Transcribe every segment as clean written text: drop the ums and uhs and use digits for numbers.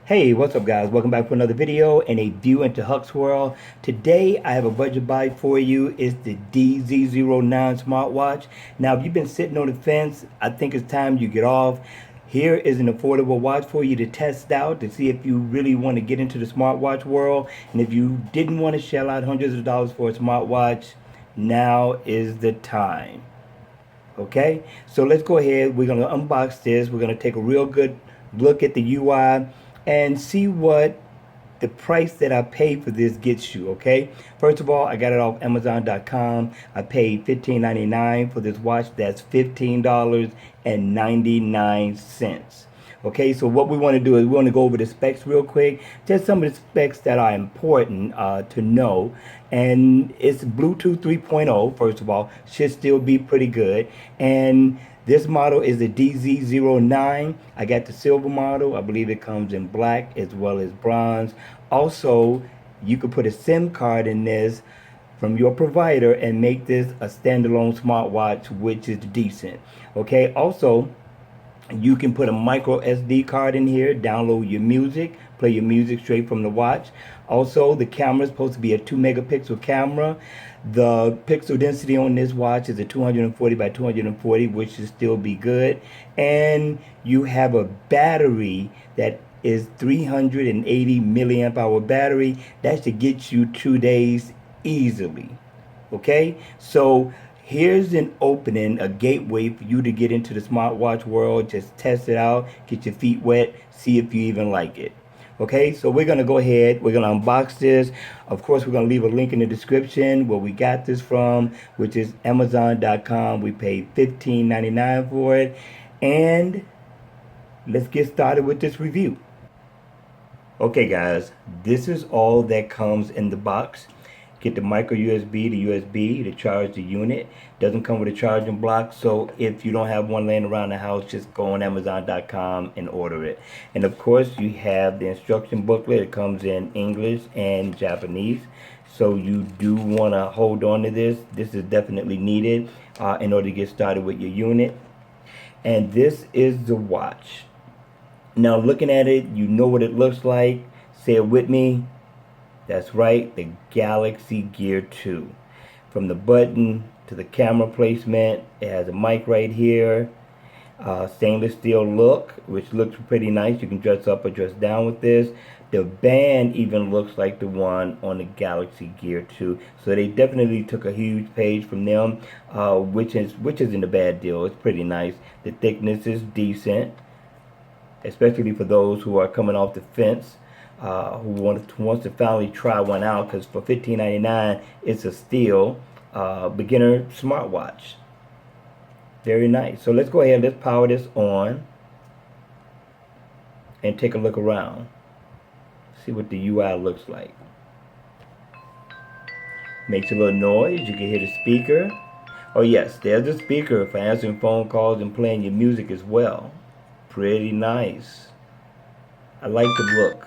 Hey, what's up guys? Welcome back for another video and a view into Huck's World. Today I have a budget buy for you. It's the DZ09 smartwatch. Now if you've been sitting on the fence, I think it's time you get off. Here is an affordable watch for you to test out to see if you really want to get into the smartwatch world. And if you didn't want to shell out hundreds of dollars for a smartwatch, now is the time. Okay, so let's go ahead. We're going to unbox this. We're going to take a real good look at the UI and see what the price that I paid for this gets you. Okay, first of all, I got it off Amazon.com. I paid $15.99 for this watch. That's $15.99. Okay, so what we want to do is we want to go over the specs real quick. Just some of the specs that are important to know. And it's Bluetooth 3.0, first of all, should still be pretty good. And this model is the DZ09. I got the silver model. I believe it comes in black as well as bronze. Also, you could put a SIM card in this from your provider and make this a standalone smartwatch, which is decent. Okay, also, you can put a micro SD card in here, download your music, play your music straight from the watch. Also, the camera is supposed to be a 2 megapixel camera. The pixel density on this watch is a 240 by 240, which should still be good. And you have a battery that is 380 milliamp hour battery. That should get you 2 days easily. Okay, so here's an opening, a gateway for you to get into the smartwatch world. Just test it out, get your feet wet, see if you even like it. Okay, so we're going to go ahead, we're going to unbox this. Of course, we're going to leave a link in the description where we got this from, which is Amazon.com. We paid $15.99 for it. And let's get started with this review. Okay guys, this is all that comes in the box. Get the micro USB, the USB to charge the unit. Doesn't come with a charging block, so if you don't have one laying around the house, just go on Amazon.com and order it. And of course, you have the instruction booklet. It comes in English and Japanese, so you do want to hold on to this. This is definitely needed in order to get started with your unit. And this is the watch. Now, looking at it, you know what it looks like. Say it with me. That's right, the Galaxy Gear 2. From the button to the camera placement, it has a mic right here. Stainless steel look, which looks pretty nice. You can dress up or dress down with this. The band even looks like the one on the Galaxy Gear 2. So they definitely took a huge page from them, which isn't a bad deal. It's pretty nice. The thickness is decent, especially for those who are coming off the fence. Who wants to finally try one out, because for $15.99 it's a steal. Beginner smartwatch, very nice. So let's go ahead, let's power this on and take a look around, see what the UI looks like. Makes a little noise. You can hear the speaker. Oh yes, there's the speaker for answering phone calls and playing your music as well. Pretty nice. I like the look.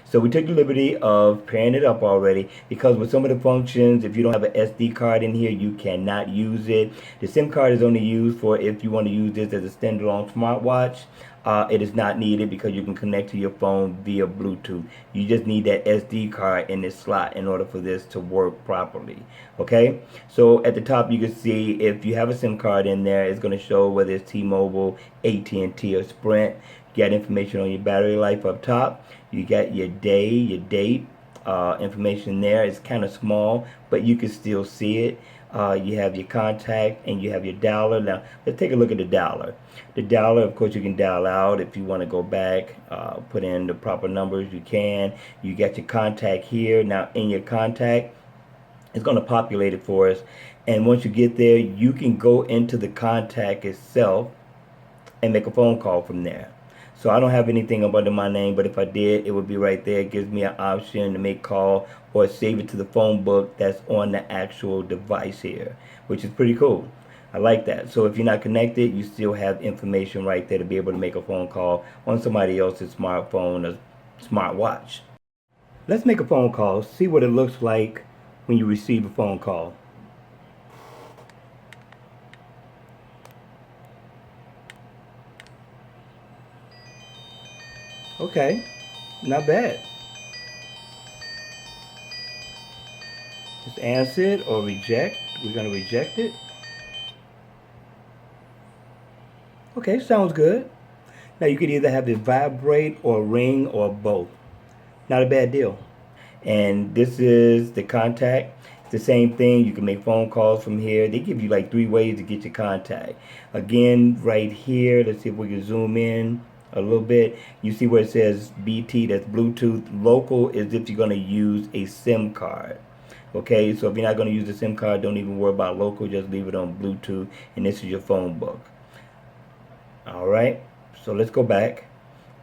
So we took the liberty of pairing it up already, because with some of the functions, if you don't have an SD card in here, you cannot use it. The SIM card is only used for if you want to use this as a standalone smartwatch. It is not needed because you can connect to your phone via Bluetooth. You just need that SD card in this slot in order for this to work properly. Okay, so at the top you can see if you have a SIM card in there, it's going to show whether it's T-Mobile, AT&T, or Sprint. You got information on your battery life up top. You got your day, your date, information there. It's kind of small, but you can still see it. You have your contact and you have your dialer. Now, let's take a look at the dialer. The dialer, of course, you can dial out if you want to go back, put in the proper numbers, you can. You got your contact here. Now, in your contact, it's going to populate it for us. And once you get there, you can go into the contact itself and make a phone call from there. So I don't have anything up under my name, but if I did, it would be right there. It gives me an option to make call or save it to the phone book that's on the actual device here, which is pretty cool. I like that. So if you're not connected, you still have information right there to be able to make a phone call on somebody else's smartphone or smartwatch. Let's make a phone call, see what it looks like when you receive a phone call. Okay, not bad. Just answer it or reject. We're gonna reject it. Okay, sounds good. Now you could either have it vibrate or ring or both. Not a bad deal. And this is the contact. It's the same thing. You can make phone calls from here. They give you like 3 ways to get your contact. Again, right here, let's see if we can zoom in a little bit. You see where it says BT, that's Bluetooth. Local is if you're going to use a SIM card. Okay, so if you're not going to use the SIM card, don't even worry about local. Just leave it on Bluetooth, and this is your phone book. All right, so let's go back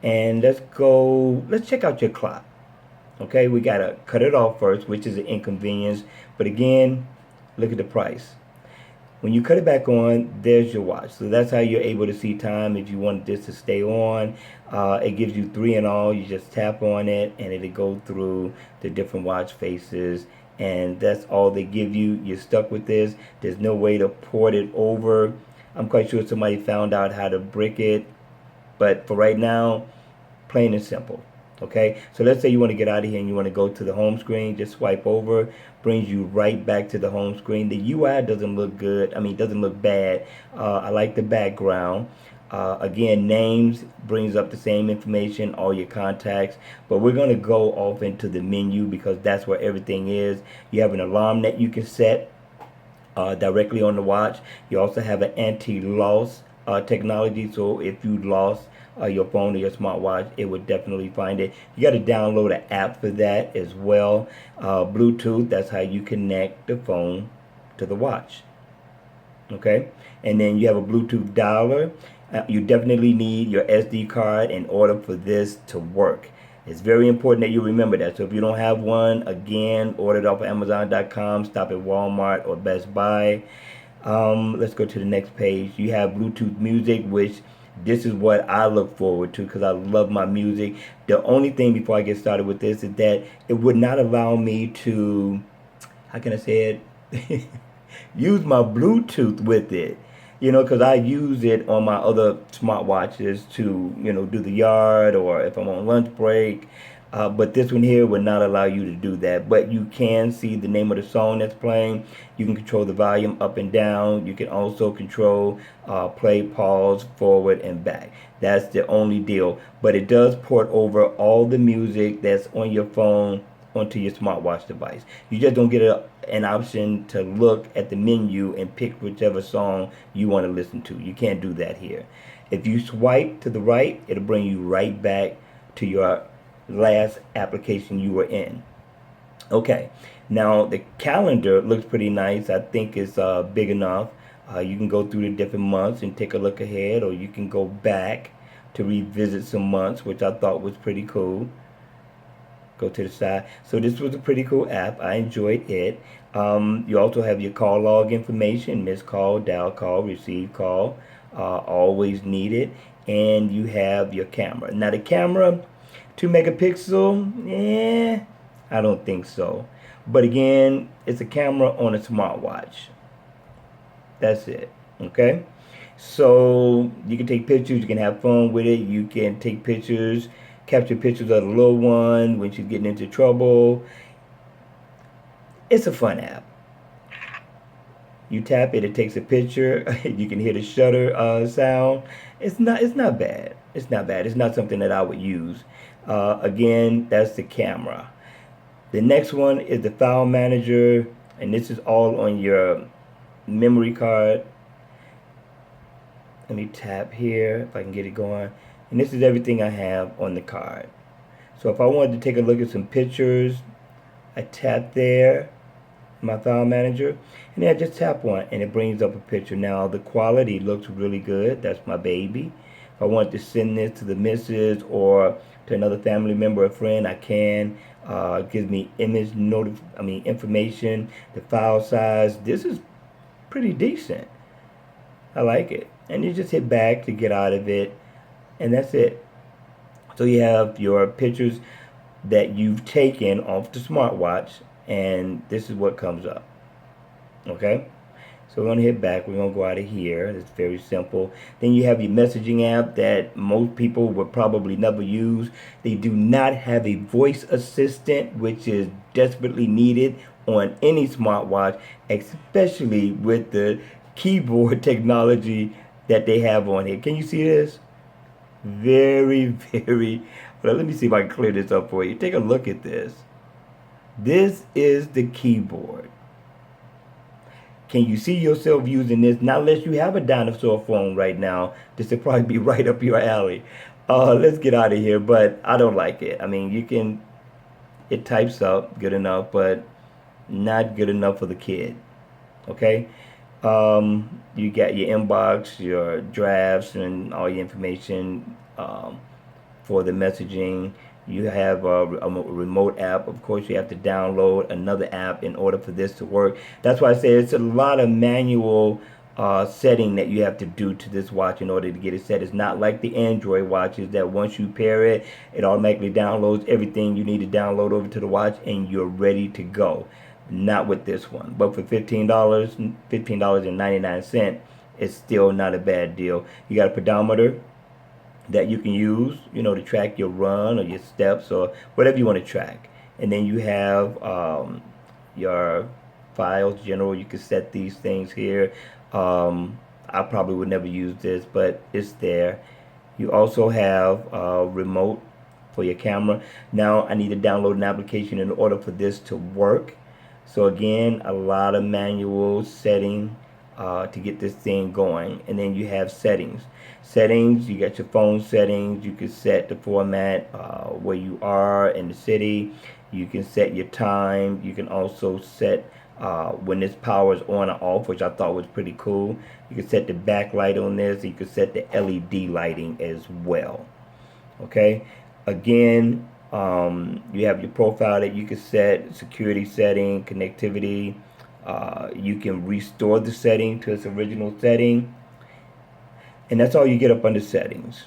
and let's check out your clock. Okay, we gotta cut it off first, which is an inconvenience. But again, look at the price. When you cut it back on, there's your watch. So that's how you're able to see time if you want this to stay on. It gives you 3 in all. You just tap on it and it'll go through the different watch faces. And that's all they give you. You're stuck with this. There's no way to port it over. I'm quite sure somebody found out how to brick it. But for right now, plain and simple. Okay, so let's say you want to get out of here and you want to go to the home screen. Just swipe over, brings you right back to the home screen. The UI doesn't look good. I mean, it doesn't look bad. I like the background. Again, names brings up the same information, all your contacts. But we're going to go off into the menu because that's where everything is. You have an alarm that you can set directly on the watch. You also have an anti-loss technology, so if you lost your phone or your smartwatch, it would definitely find it. You got to download an app for that as well. Bluetooth, that's how you connect the phone to the watch. Okay, and then you have a Bluetooth dialer. You definitely need your SD card in order for this to work. It's very important that you remember that. So if you don't have one, again, order it off of Amazon.com, stop at Walmart or Best Buy. Let's go to the next page. You have Bluetooth music, which this is what I look forward to because I love my music. The only thing before I get started with this is that it would not allow me to, how can I say it, use my Bluetooth with it. You know, because I use it on my other smartwatches to, do the yard or if I'm on lunch break. But this one here would not allow you to do that. But you can see the name of the song that's playing. You can control the volume up and down. You can also control play, pause, forward, and back. That's the only deal. But it does port over all the music that's on your phone onto your smartwatch device. You just don't get an option to look at the menu and pick whichever song you want to listen to. You can't do that here. If you swipe to the right, it'll bring you right back to your last application you were in. Okay, now the calendar looks pretty nice. I think it's big enough. You can go through the different months and take a look ahead, or you can go back to revisit some months, which I thought was pretty cool. Go to the side. So this was a pretty cool app. I enjoyed it. You also have your call log information, missed call, dial call, receive call, always needed, and you have your camera. Now the camera, 2 megapixel, I don't think so. But again, it's a camera on a smartwatch. That's it. Okay. So you can take pictures. You can have fun with it. You can take pictures, capture pictures of the little one when she's getting into trouble. It's a fun app. You tap it, it takes a picture. You can hear the shutter sound. It's not bad. It's not bad. It's not something that I would use. Again, that's the camera. The next one is the file manager, and this is all on your memory card. Let me tap here if I can get it going. And this is everything I have on the card. So if I wanted to take a look at some pictures, I tap there, my file manager, and then I just tap one and it brings up a picture. Now the quality looks really good. That's my baby. If I want to send this to the missus or to another family member or friend, I can. It gives me information, the file size. This is pretty decent. I like it. And you just hit back to get out of it, and that's it. So you have your pictures that you've taken off the smartwatch, and this is what comes up. Okay, So we're going to hit back. We're going to go out of here. It's very simple. Then you have your messaging app that most people would probably never use. They do not have a voice assistant, which is desperately needed on any smartwatch, especially with the keyboard technology that they have on here. Can you see this? Very, very... Well, let me see if I can clear this up for you. Take a look at this. This is the keyboard. Can you see yourself using this? Not unless you have a dinosaur phone right now. This would probably be right up your alley. Let's get out of here, but I don't like it. I mean, it types up good enough, but not good enough for the kid. Okay? You got your inbox, your drafts, and all your information for the messaging. You have a remote app. Of course, you have to download another app in order for this to work. That's why I say it's a lot of manual setting that you have to do to this watch in order to get it set. It's not like the Android watches that once you pair it, it automatically downloads everything you need to download over to the watch and you're ready to go. Not with this one. But for $15.99, it's still not a bad deal. You got a pedometer that you can use, to track your run or your steps or whatever you want to track. And then you have your files, general. You can set these things here. I probably would never use this, but it's there. You also have remote for your camera. Now I need to download an application in order for this to work. So again, a lot of manual setting to get this thing going. And then you have settings. You got your phone settings. You can set the format where you are in the city. You can set your time. You can also set when this power is on or off, which I thought was pretty cool. You can set the backlight on this. You can set the LED lighting as well. Okay, again, you have your profile that you can set, security setting, connectivity. You can restore the setting to its original setting. And that's all you get up under settings.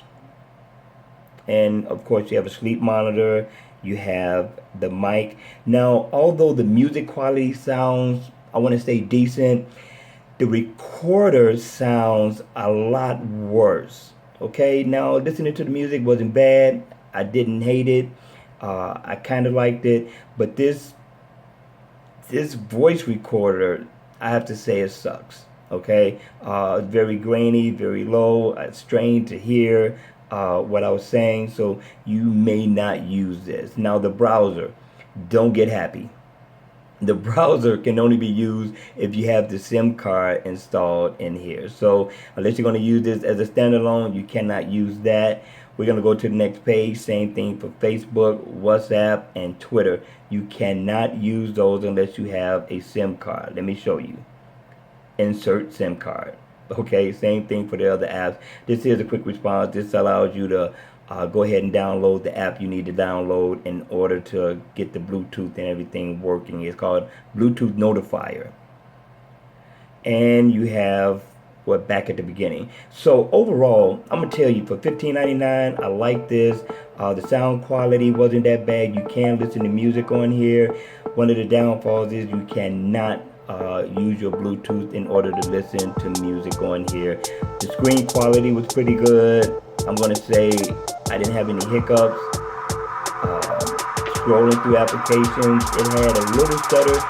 And of course you have a sleep monitor. You have the mic. Now, although the music quality sounds, I want to say decent, the recorder sounds a lot worse. Okay, now listening to the music wasn't bad. I didn't hate it. I kind of liked it. But this voice recorder, I have to say it sucks. Okay, very grainy, very low. It's strained to hear what I was saying, so you may not use this. Now the browser, don't get happy. The browser can only be used if you have the SIM card installed in here. So unless you're going to use this as a standalone, you cannot use that. We're going to go to the next page. Same thing for Facebook, WhatsApp, and Twitter. You cannot use those unless you have a SIM card. Let me show you. Insert SIM card. Okay, same thing for the other apps. This is a quick response. This allows you to go ahead and download the app you need to download in order to get the Bluetooth and everything working. It's called Bluetooth Notifier. And you have back at the beginning. So overall, I'm gonna tell you, for $15.99, I like this. The sound quality wasn't that bad. You can listen to music on here. One of the downfalls is you cannot use your Bluetooth in order to listen to music on here. The screen quality was pretty good. I'm gonna say I didn't have any hiccups. Scrolling through applications, it had a little stutter,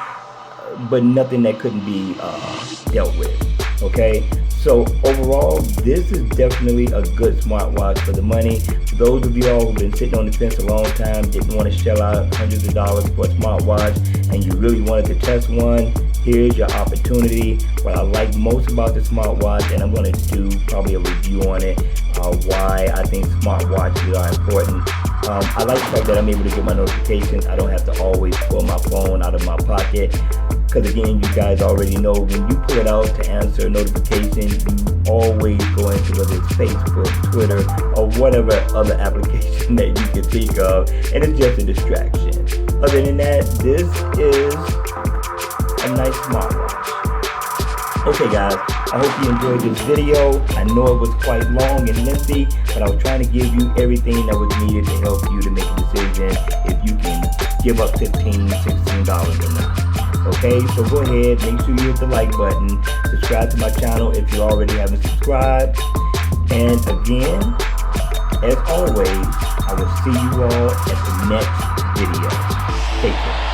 but nothing that couldn't be dealt with. Okay, so overall, this is definitely a good smartwatch for the money. For those of y'all who've been sitting on the fence a long time, didn't want to shell out hundreds of dollars for a smartwatch, and you really wanted to test one, here's your opportunity. What I like most about the smartwatch, and I'm going to do probably a review on it, why I think smartwatches are important. I like the fact that I'm able to get my notifications. I don't have to always pull my phone out of my pocket. Because again, you guys already know when you pull it out to answer notifications, you always go into whether it's Facebook, Twitter, or whatever other application that you can think of, and it's just a distraction. Other than that, this is a nice smartwatch. Okay guys, I hope you enjoyed this video. I know it was quite long and lengthy, but I was trying to give you everything that was needed to help you to make a decision if you can give up $15, $16 or not. Okay, so go ahead, make sure you hit the like button, subscribe subscribe to my channel if you already haven't subscribed. And again, as always, I will see you all at the next video. Take care.